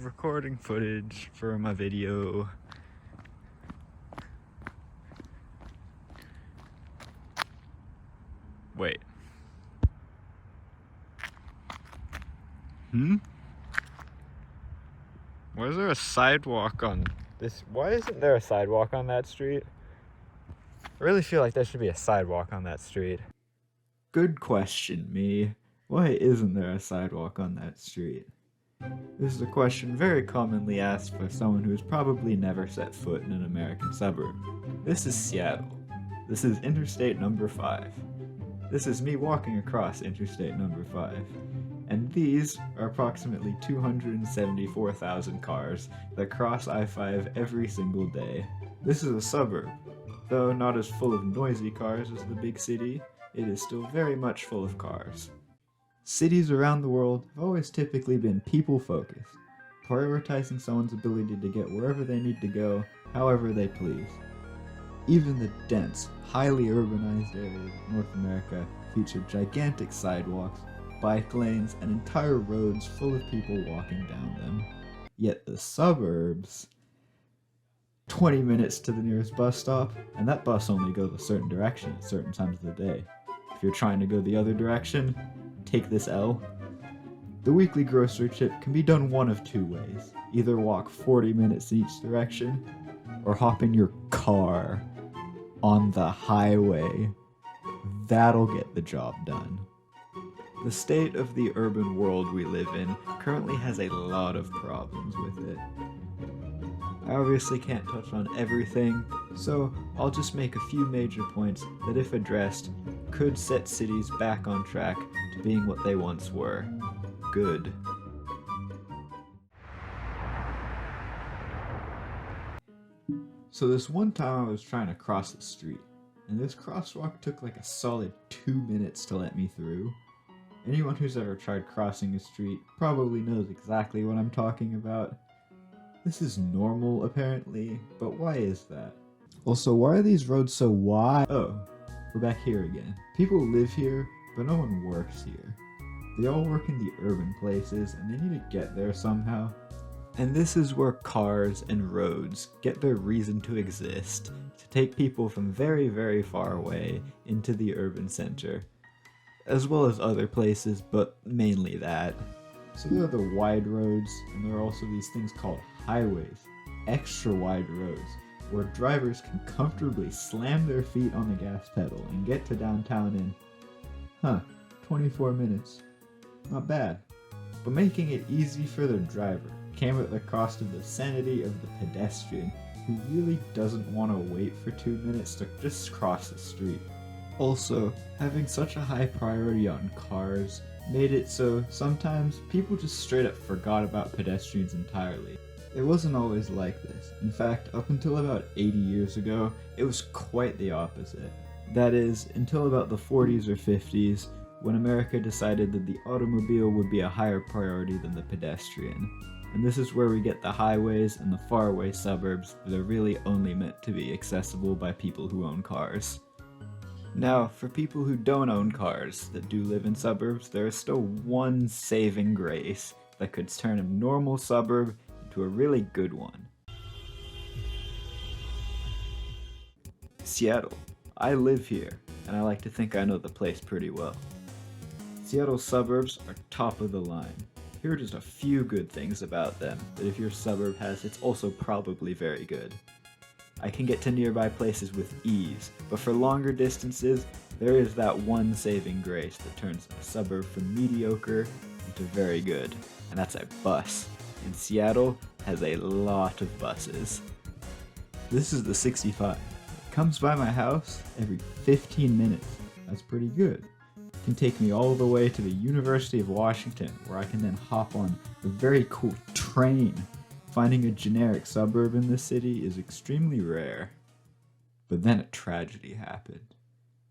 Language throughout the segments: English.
Recording footage for my video. Wait. Why is there a sidewalk on this? Why isn't there a sidewalk on that street? I really feel like there should be a sidewalk on that street. Good question, me. Why isn't there a sidewalk on that street? This is a question very commonly asked by someone who has probably never set foot in an American suburb. This is Seattle. This is Interstate number 5. This is me walking across Interstate number 5. And these are approximately 274,000 cars that cross I-5 every single day. This is a suburb. Though not as full of noisy cars as the big city, it is still very much full of cars. Cities around the world have always typically been people-focused, prioritizing someone's ability to get wherever they need to go, however they please. Even the dense, highly urbanized areas of North America feature gigantic sidewalks, bike lanes, and entire roads full of people walking down them. Yet the suburbs... 20 minutes to the nearest bus stop, and that bus only goes a certain direction at certain times of the day. If you're trying to go the other direction, take this L. The weekly grocery trip can be done one of two ways. Either walk 40 minutes in each direction, or hop in your car on the highway. That'll get the job done. The state of the urban world we live in currently has a lot of problems with it. I obviously can't touch on everything, so I'll just make a few major points that, if addressed, could set cities back on track to being what they once were. Good. So this one time I was trying to cross the street, and this crosswalk took like a solid 2 minutes to let me through. Anyone who's ever tried crossing a street probably knows exactly what I'm talking about. This is normal, apparently, but why is that? Also, why are these roads so wide? Oh, we're back here again. People live here, but no one works here. They all work in the urban places, and they need to get there somehow. And this is where cars and roads get their reason to exist, to take people from very, very far away into the urban center. As well as other places, but mainly that. So there are the wide roads, and there are also these things called highways, extra wide roads, where drivers can comfortably slam their feet on the gas pedal and get to downtown in, 24 minutes. Not bad. But making it easy for the driver came at the cost of the sanity of the pedestrian, who really doesn't want to wait for 2 minutes to just cross the street. Also, having such a high priority on cars made it so sometimes people just straight up forgot about pedestrians entirely. It wasn't always like this. In fact, up until about 80 years ago, it was quite the opposite. That is, until about the 40s or 50s, when America decided that the automobile would be a higher priority than the pedestrian. And this is where we get the highways and the faraway suburbs that are really only meant to be accessible by people who own cars. Now, for people who don't own cars that do live in suburbs, there is still one saving grace that could turn a normal suburb into a really good one. Seattle. I live here, and I like to think I know the place pretty well. Seattle's suburbs are top of the line. Here are just a few good things about them that if your suburb has, it's also probably very good. I can get to nearby places with ease, but for longer distances, there is that one saving grace that turns a suburb from mediocre into very good, and that's a bus. And Seattle has a lot of buses. This is the 65. It comes by my house every 15 minutes. That's pretty good. It can take me all the way to the University of Washington, where I can then hop on a very cool train. Finding a generic suburb in this city is extremely rare. But then a tragedy happened.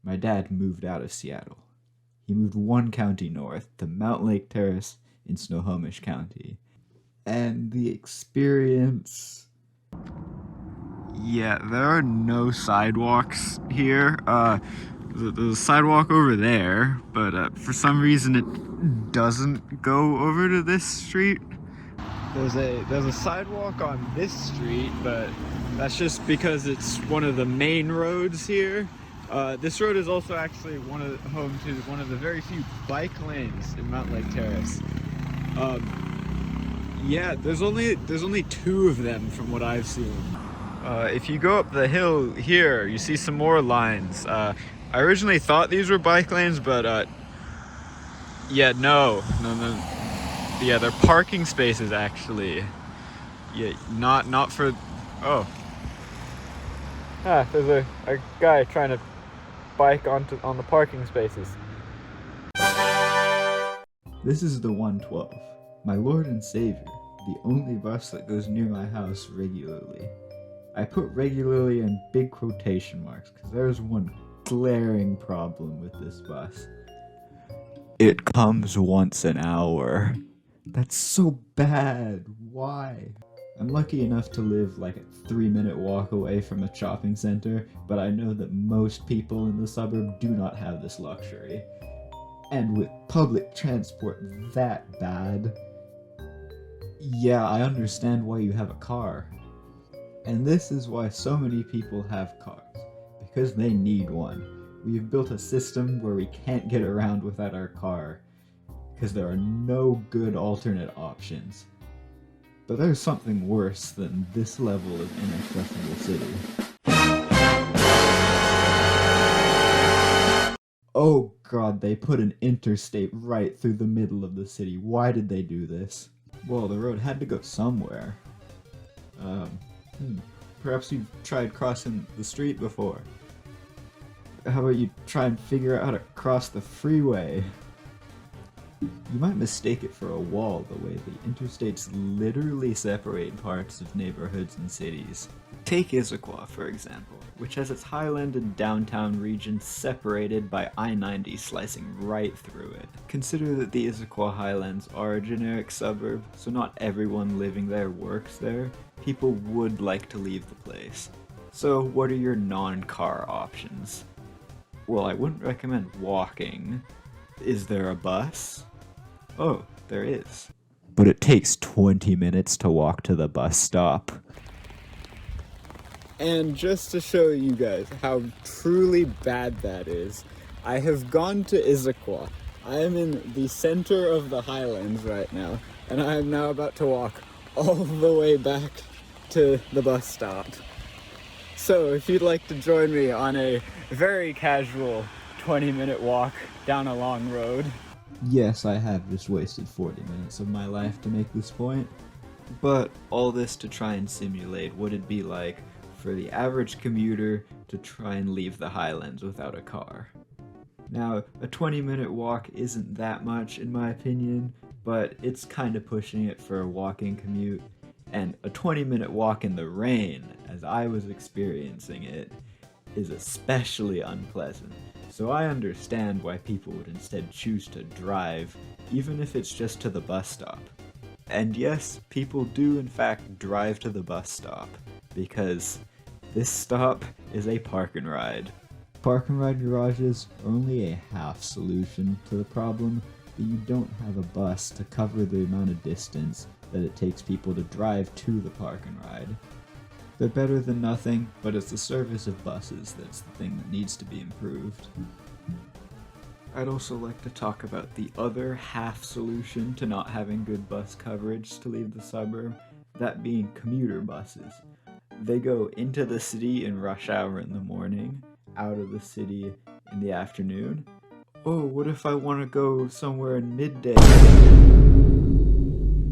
My dad moved out of Seattle. He moved one county north to Mountain Lake Terrace in Snohomish County. And the experience... Yeah, there are no sidewalks here. there's a sidewalk over there, but for some reason it doesn't go over to this street. There's a sidewalk on this street, but that's just because it's one of the main roads here. This road is also actually home to one of the very few bike lanes in Mount Lake Terrace. Yeah, there's only 2 of them from what I've seen. If you go up the hill here, you see some more lines. I originally thought these were bike lanes, but yeah, no. Yeah, they're parking spaces actually. Yeah, not for. Oh. There's a guy trying to bike on the parking spaces. This is the 112, my Lord and Savior, the only bus that goes near my house regularly. I put regularly in big quotation marks because there's one glaring problem with this bus. It comes once an hour. That's so bad. Why? I'm lucky enough to live like a 3-minute walk away from a shopping center, but I know that most people in the suburb do not have this luxury. And with public transport that bad, yeah, I understand why you have a car. And this is why so many people have cars, because they need one. We've built a system where we can't get around without our car, because there are no good alternate options. But there's something worse than this level of inaccessible city. Oh god, they put an interstate right through the middle of the city. Why did they do this? Well, the road had to go somewhere. Perhaps you've tried crossing the street before. How about you try and figure out how to cross the freeway? You might mistake it for a wall the way the interstates literally separate parts of neighborhoods and cities. Take Issaquah, for example, which has its highland and downtown region separated by I-90 slicing right through it. Consider that the Issaquah Highlands are a generic suburb, so not everyone living there works there. People would like to leave the place. So what are your non-car options? Well, I wouldn't recommend walking. Is there a bus? Oh, there is. But it takes 20 minutes to walk to the bus stop. And just to show you guys how truly bad that is, I have gone to Issaquah. I am in the center of the Highlands right now, and I am now about to walk all the way back to the bus stop. So if you'd like to join me on a very casual 20-minute walk down a long road. Yes, I have just wasted 40 minutes of my life to make this point, but all this to try and simulate what it'd be like for the average commuter to try and leave the Highlands without a car. Now, a 20-minute walk isn't that much in my opinion, but it's kind of pushing it for a walking commute, and a 20-minute walk in the rain, as I was experiencing it, is especially unpleasant. So I understand why people would instead choose to drive, even if it's just to the bus stop. And yes, people do in fact drive to the bus stop, because this stop is a park and ride. Park and ride garages are only a half solution to the problem that you don't have a bus to cover the amount of distance that it takes people to drive to the park and ride. They're better than nothing, but it's the service of buses that's the thing that needs to be improved. I'd also like to talk about the other half solution to not having good bus coverage to leave the suburb, that being commuter buses. They go into the city in rush hour in the morning, out of the city in the afternoon. Oh, what if I want to go somewhere in midday?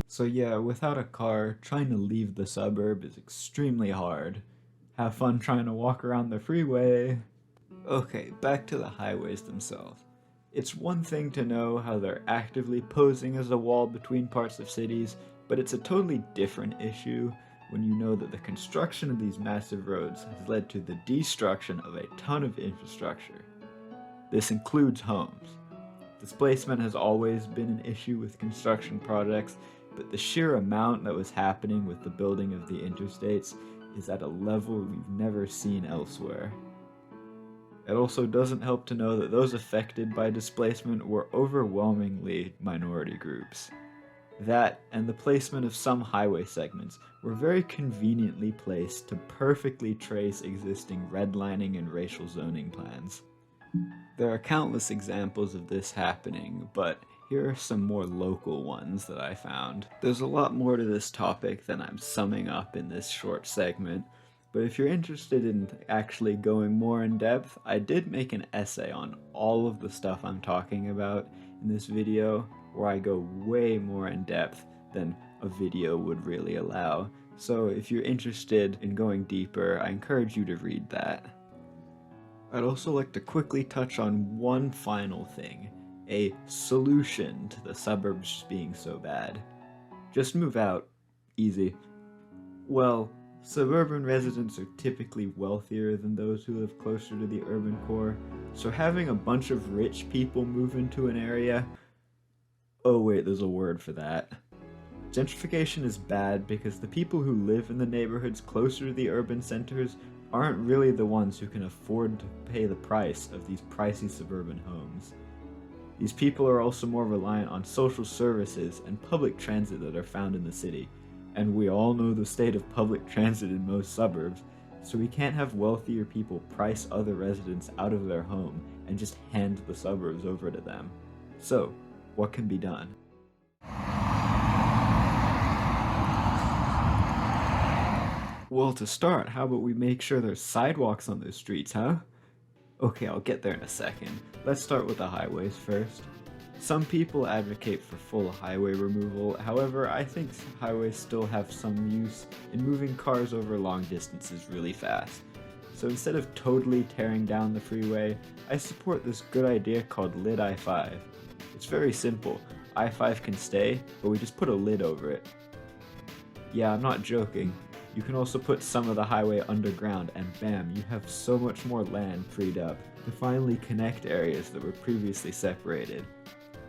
So yeah, without a car, trying to leave the suburb is extremely hard. Have fun trying to walk around the freeway. Okay, back to the highways themselves. It's one thing to know how they're actively posing as a wall between parts of cities, but it's a totally different issue when you know that the construction of these massive roads has led to the destruction of a ton of infrastructure. This includes homes. Displacement has always been an issue with construction projects, but the sheer amount that was happening with the building of the interstates is at a level we've never seen elsewhere. It also doesn't help to know that those affected by displacement were overwhelmingly minority groups. That and the placement of some highway segments were very conveniently placed to perfectly trace existing redlining and racial zoning plans. There are countless examples of this happening, but here are some more local ones that I found. There's a lot more to this topic than I'm summing up in this short segment, but if you're interested in actually going more in depth, I did make an essay on all of the stuff I'm talking about in this video, where I go way more in depth than a video would really allow. So if you're interested in going deeper, I encourage you to read that. I'd also like to quickly touch on one final thing, a solution to the suburbs being so bad. Just move out. Easy. Well, suburban residents are typically wealthier than those who live closer to the urban core, so having a bunch of rich people move into an area... Oh wait, there's a word for that. Gentrification is bad because the people who live in the neighborhoods closer to the urban centers aren't really the ones who can afford to pay the price of these pricey suburban homes. These people are also more reliant on social services and public transit that are found in the city, and we all know the state of public transit in most suburbs, so we can't have wealthier people price other residents out of their home and just hand the suburbs over to them. So, what can be done? Well, to start, how about we make sure there's sidewalks on those streets, huh? Okay, I'll get there in a second. Let's start with the highways first. Some people advocate for full highway removal, however, I think highways still have some use in moving cars over long distances really fast. So instead of totally tearing down the freeway, I support this good idea called Lid I-5. It's very simple. I-5 can stay, but we just put a lid over it. Yeah, I'm not joking. You can also put some of the highway underground and bam, you have so much more land freed up to finally connect areas that were previously separated.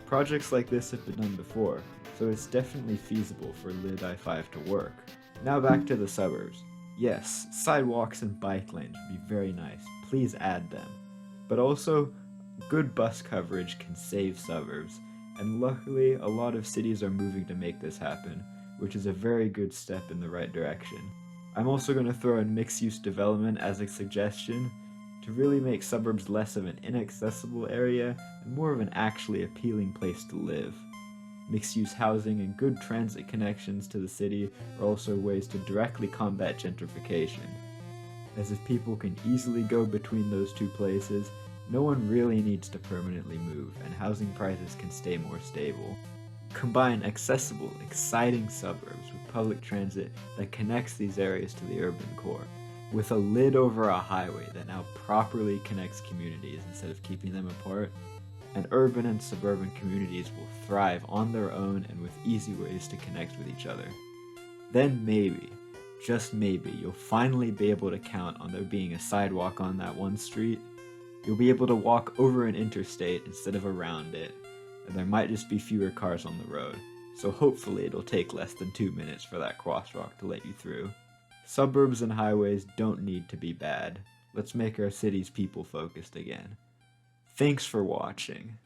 Projects like this have been done before, so it's definitely feasible for Lid I-5 to work. Now back to the suburbs. Yes, sidewalks and bike lanes would be very nice, please add them. But also, good bus coverage can save suburbs, and luckily a lot of cities are moving to make this happen, which is a very good step in the right direction. I'm also going to throw in mixed-use development as a suggestion to really make suburbs less of an inaccessible area and more of an actually appealing place to live. Mixed-use housing and good transit connections to the city are also ways to directly combat gentrification, as if people can easily go between those two places, no one really needs to permanently move, and housing prices can stay more stable. Combine accessible, exciting suburbs with public transit that connects these areas to the urban core, with a lid over a highway that now properly connects communities instead of keeping them apart, and urban and suburban communities will thrive on their own and with easy ways to connect with each other. Then maybe, just maybe, you'll finally be able to count on there being a sidewalk on that one street. You'll be able to walk over an interstate instead of around it, and there might just be fewer cars on the road, so hopefully it'll take less than 2 minutes for that crosswalk to let you through. Suburbs and highways don't need to be bad. Let's make our cities people-focused again. Thanks for watching.